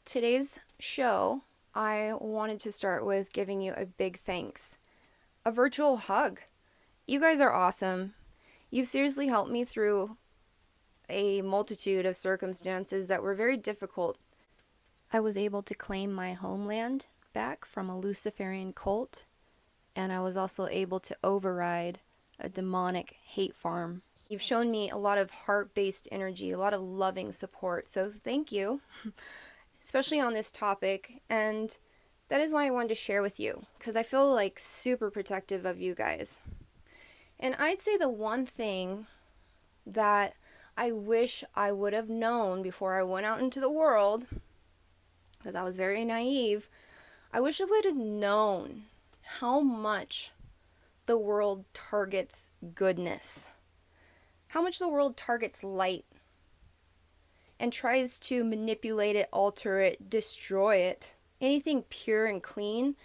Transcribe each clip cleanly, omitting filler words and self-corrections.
Today's show, I wanted to start with giving you a big thanks. A virtual hug. You guys are awesome. You've seriously helped me through a multitude of circumstances that were very difficult. I was able to claim my homeland back from a Luciferian cult, and I was also able to override a demonic hate farm. You've shown me a lot of heart-based energy, a lot of loving support, so thank you, especially on this topic, and that is why I wanted to share with you, because I feel like super protective of you guys. And I'd say the one thing that I wish I would have known before I went out into the world, because I was very naive, I wish I would have known how much the world targets goodness, how much the world targets light, and tries to manipulate it, alter it, destroy it. Anything pure and clean.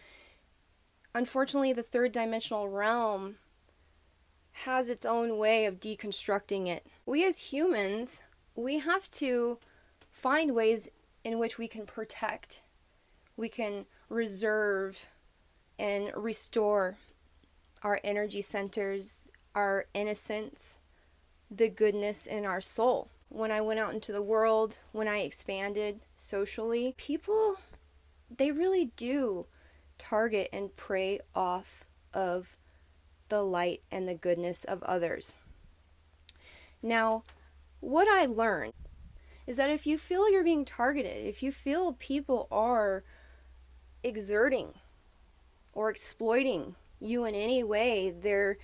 Unfortunately, the third dimensional realm has its own way of deconstructing it. We as humans, we have to find ways in which we can protect, we can reserve and restore our energy centers, our innocence, the goodness in our soul. When I went out into the world, when I expanded socially, people, they really do target and prey off of the light and the goodness of others. Now, what I learned is that if you feel you're being targeted, if you feel people are exerting or exploiting you in any way, their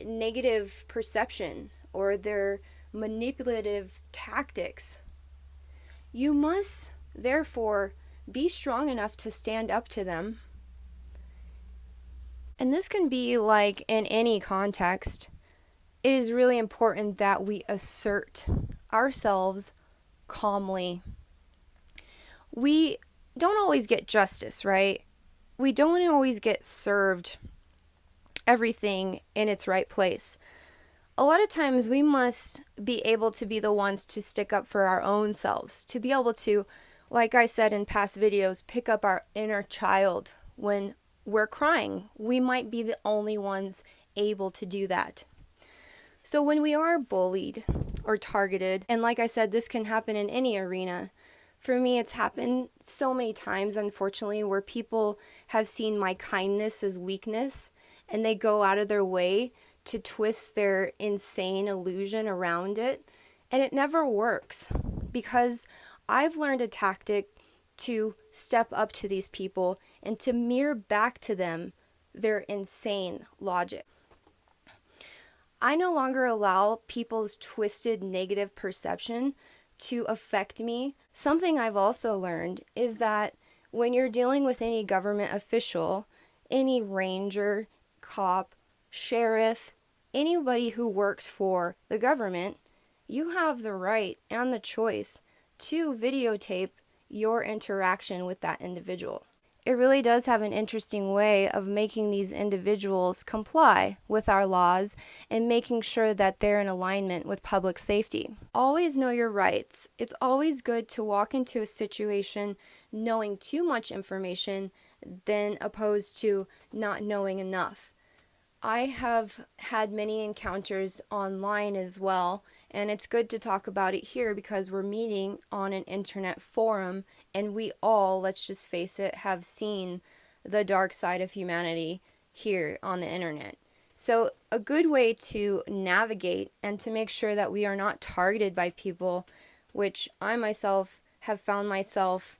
negative perception or their manipulative tactics, you must therefore be strong enough to stand up to them. And this can be like in any context. It is really important that we assert ourselves calmly. We don't always get justice, right? We don't always get served everything in its right place. A lot of times we must be able to be the ones to stick up for our own selves, to be able to, like I said in past videos, pick up our inner child when we're crying. We might be the only ones able to do that. So when we are bullied or targeted, and like I said, this can happen in any arena. For me, it's happened so many times, unfortunately, where people have seen my kindness as weakness, and they go out of their way to twist their insane illusion around it, and it never works, because I've learned a tactic to step up to these people and to mirror back to them their insane logic. I no longer allow people's twisted negative perception to affect me. Something I've also learned is that when you're dealing with any government official, any ranger, cop, sheriff, anybody who works for the government, you have the right and the choice to videotape your interaction with that individual. It really does have an interesting way of making these individuals comply with our laws and making sure that they're in alignment with public safety. Always know your rights. It's always good to walk into a situation knowing too much information than opposed to not knowing enough. I have had many encounters online as well, and it's good to talk about it here because we're meeting on an internet forum, and we all, let's just face it, have seen the dark side of humanity here on the internet. So a good way to navigate and to make sure that we are not targeted by people, which I myself have found myself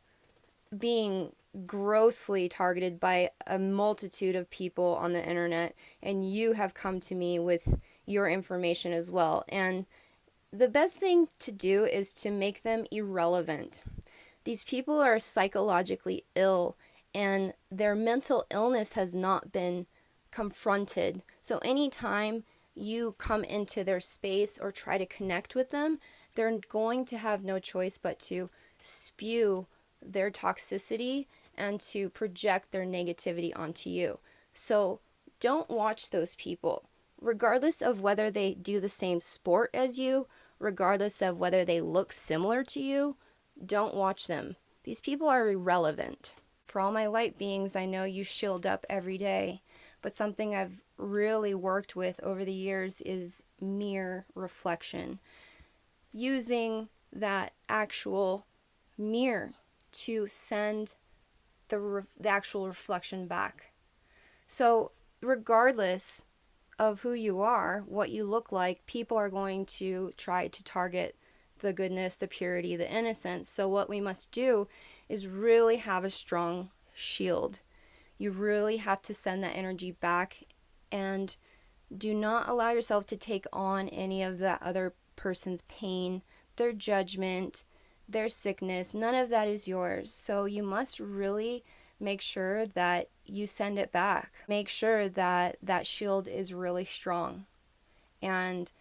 being grossly targeted by a multitude of people on the internet, and you have come to me with your information as well. And the best thing to do is to make them irrelevant. These people are psychologically ill, and their mental illness has not been confronted. So anytime you come into their space or try to connect with them, they're going to have no choice but to spew their toxicity and to project their negativity onto you. So don't watch those people, regardless of whether they do the same sport as you, regardless of whether they look similar to you. Don't watch them. These people are irrelevant. For all my light beings, I know you shield up every day, but something I've really worked with over the years is mirror reflection. Using that actual mirror to send the actual reflection back. So, regardless of who you are, what you look like, people are going to try to target the goodness, the purity, the innocence. So, what we must do is really have a strong shield. You really have to send that energy back, and do not allow yourself to take on any of that other person's pain, their judgment, their sickness. None of that is yours. So you must really make sure that you send it back. Make sure that that shield is really strong. And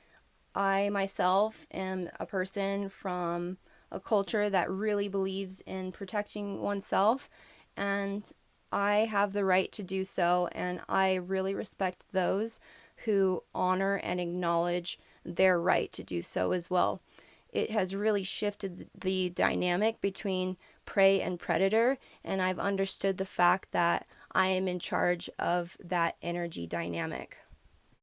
I myself am a person from a culture that really believes in protecting oneself, and I have the right to do so, and I really respect those who honor and acknowledge their right to do so as well. It has really shifted the dynamic between prey and predator, and I've understood the fact that I am in charge of that energy dynamic.